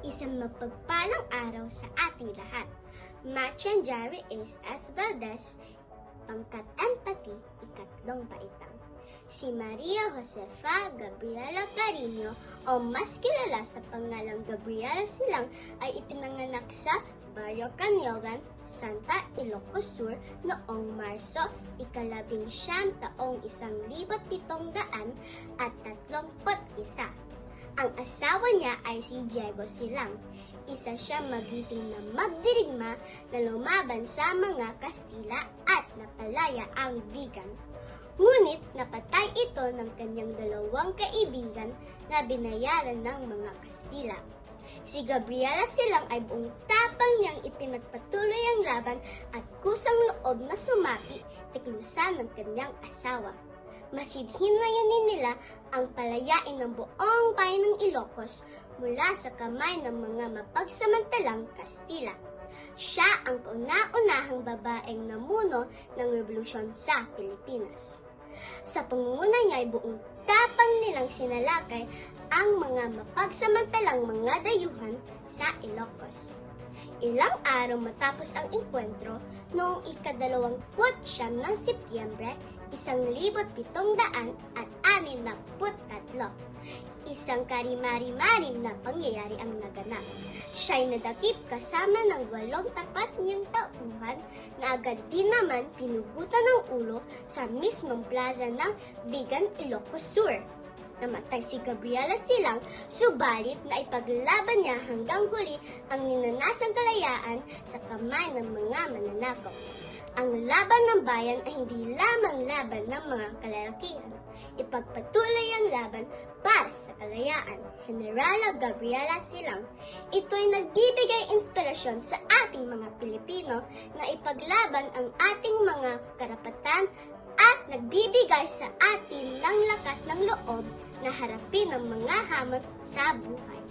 Isang mapagpalang araw sa ating lahat. Machan Jari Ace S. Valdez, pangkat empathy, ikatlong baitang. Si Maria Josefa Gabriela Carino o mas kilala sa pangalang Gabriela Silang ay ipinanganak sa Barrio Canyogan, Santa Ilocos Sur noong Marso, 19 taong 1731. Ang asawa niya ay si Diego Silang. Isa siyang magiting na magdirigma na lumaban sa mga Kastila at napalaya ang vegan. Ngunit napatay ito ng kanyang dalawang kaibigan na binayaran ng mga Kastila. Si Gabriela Silang ay buong tapang niyang ipinagpatuloy ang laban at kusang loob na sumapi sa klusan ng kanyang asawa. Masidhin layunin nila ang palayain ng buong bayan ng Ilocos mula sa kamay ng mga mapagsamantalang Kastila. Siya ang kauna-unahang babaeng namuno ng revolusyon sa Pilipinas. Sa pangunguna niya ay buong tapang nilang sinalakay ang mga mapagsamantalang mga dayuhan sa Ilocos. Ilang araw matapos ang enkwentro, noong ika-29 ng Setyembre, 1763, isang karimari-marim na pangyayari ang naganap. Siya'y nadakip kasama ng 8 tapat niyang tauhan na agad din naman pinugutan ng ulo sa mismong plaza ng Vegan Ilocos Sur. Namatay si Gabriela Silang, subalit na ipaglaban niya hanggang huli ang ninanasang kalayaan sa kamay ng mga mananakaw. Ang laban ng bayan ay hindi lamang laban ng mga kalalakihan. Ipagpatuloy ang laban para sa kalayaan. Generala Gabriela Silang, ito'y nagbibigay inspirasyon sa ating mga Pilipino na ipaglaban ang ating mga karapatan at nagbibigay sa atin ng lakas ng loob na harapin ang mga hamon sa buhay.